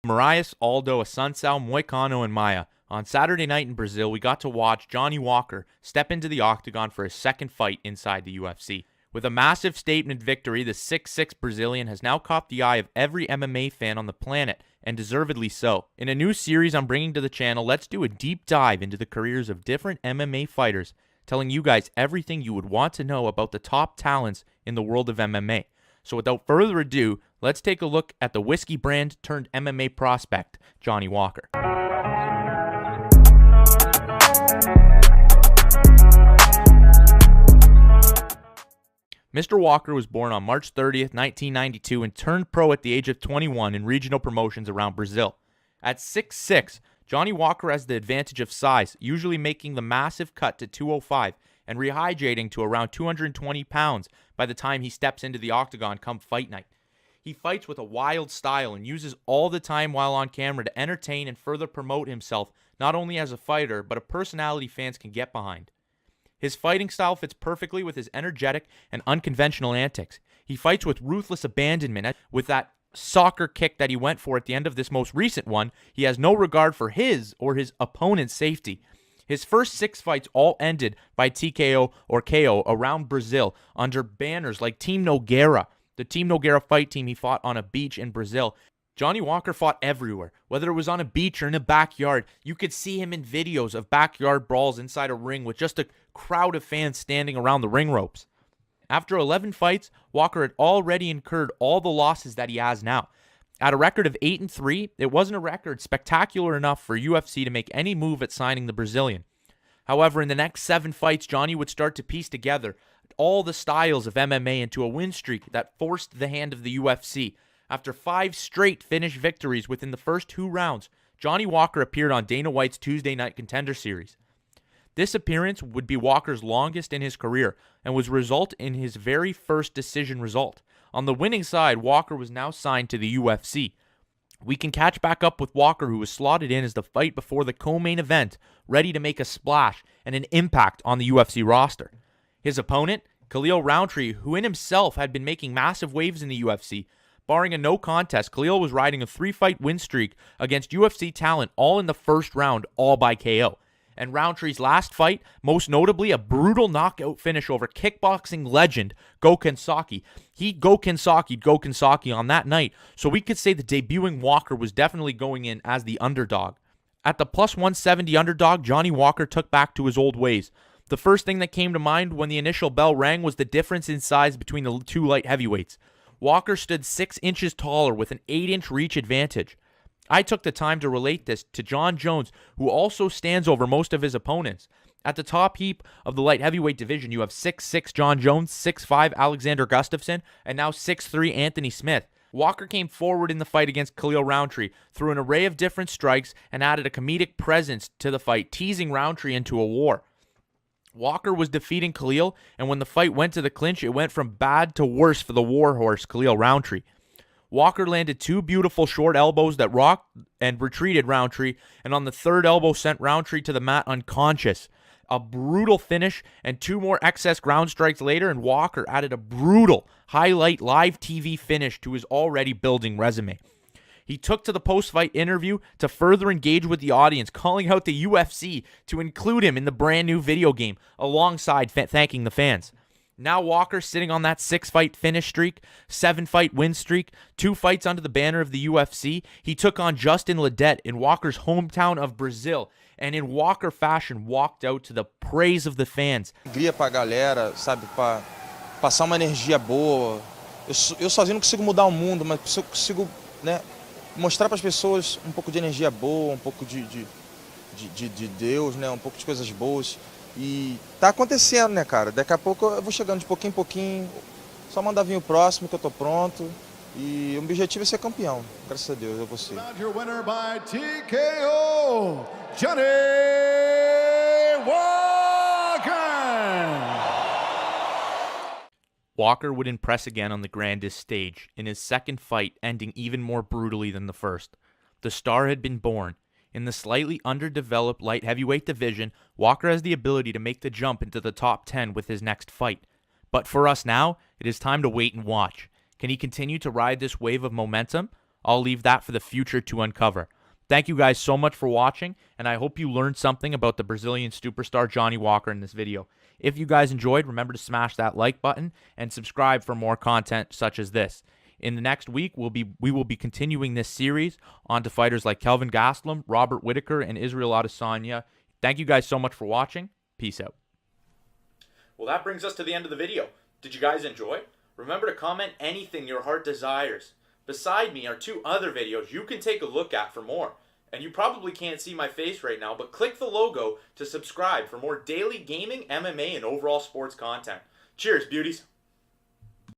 Moraes, Aldo, Assunção, Moicano, and Maia. On Saturday night in Brazil, we got to watch Johnny Walker step into the octagon for his second fight inside the UFC. With a massive statement victory, the 6'6" Brazilian has now caught the eye of every MMA fan on the planet, and deservedly so. In a new series I'm bringing to the channel, let's do a deep dive into the careers of different MMA fighters, telling you guys everything you would want to know about the top talents in the world of MMA. So without further ado, let's take a look at the whiskey brand turned MMA prospect, Johnny Walker. Mr. Walker was born on March 30th, 1992 and turned pro at the age of 21 in regional promotions around Brazil. At 6'6", Johnny Walker has the advantage of size, usually making the massive cut to 205 and rehydrating to around 220 pounds by the time he steps into the octagon come fight night. He fights with a wild style and uses all the time while on camera to entertain and further promote himself not only as a fighter, but a personality fans can get behind. His fighting style fits perfectly with his energetic and unconventional antics. He fights with ruthless abandonment. With that soccer kick that he went for at the end of this most recent one, he has no regard for his or his opponent's safety. His first 6 fights all ended by TKO or KO around Brazil under banners like Team Nogueira, the Team Nogueira fight team he fought on a beach in Brazil. Johnny Walker fought everywhere, whether it was on a beach or in a backyard. You could see him in videos of backyard brawls inside a ring with just a crowd of fans standing around the ring ropes. After 11 fights, Walker had already incurred all the losses that he has now. At a record of 8-3, it wasn't a record spectacular enough for UFC to make any move at signing the Brazilian. However, in the next 7 fights, Johnny would start to piece together all the styles of MMA into a win streak that forced the hand of the UFC. After 5 straight finish victories within the first 2 rounds, Johnny Walker appeared on Dana White's Tuesday Night Contender Series. This appearance would be Walker's longest in his career and was result in his very first decision result. On the winning side, Walker was now signed to the UFC. We can catch back up with Walker, who was slotted in as the fight before the co-main event, ready to make a splash and an impact on the UFC roster. His opponent, Khalil Rountree, who in himself had been making massive waves in the UFC. Barring a no contest, Khalil was riding a 3-fight win streak against UFC talent all in the first round, all by KO. And Rountree's last fight, most notably a brutal knockout finish over kickboxing legend Gokhan Saki. He Gokhan Saki on that night, so we could say the debuting Walker was definitely going in as the underdog. At the plus 170 underdog, Johnny Walker took back to his old ways. The first thing that came to mind when the initial bell rang was the difference in size between the 2 light heavyweights. Walker stood 6 inches taller with an 8-inch reach advantage. I took the time to relate this to Jon Jones, who also stands over most of his opponents. At the top heap of the light heavyweight division, you have 6'6" Jon Jones, 6'5" Alexander Gustafsson, and now 6'3" Anthony Smith. Walker came forward in the fight against Khalil Rountree through an array of different strikes and added a comedic presence to the fight, teasing Rountree into a war. Walker was defeating Khalil, and when the fight went to the clinch, it went from bad to worse for the warhorse Khalil Rountree. Walker landed 2 beautiful short elbows that rocked and retreated Rountree, and on the 3rd elbow sent Rountree to the mat unconscious. A brutal finish, and 2 more excess ground strikes later, and Walker added a brutal highlight live TV finish to his already building resume. He took to the post-fight interview to further engage with the audience, calling out the UFC to include him in the brand new video game, alongside thanking the fans. Now Walker sitting on that 6-fight finish streak, 7-fight win streak, 2 fights under the banner of the UFC. He took on Justin Ledet in Walker's hometown of Brazil, and in Walker fashion walked out to the praise of the fans. Alegria pra galera, sabe, pra passar uma energia boa. Eu sozinho não consigo mudar o mundo, mas eu consigo, né, mostrar para as pessoas um pouco de energia boa, um pouco de Deus, né, um pouco de coisas boas. E tá acontecendo, né, cara? Daqui a pouco eu vou chegando de pouquinho em pouquinho. Só mandar vir o próximo que eu tô pronto. E o objetivo é ser campeão. Graças a Deus, eu vou ser. Your winner by TKO, Johnny Walker! Walker would impress again on the grandest stage, in his second fight ending even more brutally than the first. The star had been born. In the slightly underdeveloped light heavyweight division, Walker has the ability to make the jump into the top 10 with his next fight. But for us now, it is time to wait and watch. Can he continue to ride this wave of momentum? I'll leave that for the future to uncover. Thank you guys so much for watching, and I hope you learned something about the Brazilian superstar Johnny Walker in this video. If you guys enjoyed, remember to smash that like button and subscribe for more content such as this. In the next week, we will be continuing this series on to fighters like Kelvin Gastelum, Robert Whittaker, and Israel Adesanya. Thank you guys so much for watching. Peace out. Well, that brings us to the end of the video. Did you guys enjoy? Remember to comment anything your heart desires. Beside me are 2 other videos you can take a look at for more. And you probably can't see my face right now, but click the logo to subscribe for more daily gaming, MMA, and overall sports content. Cheers, beauties.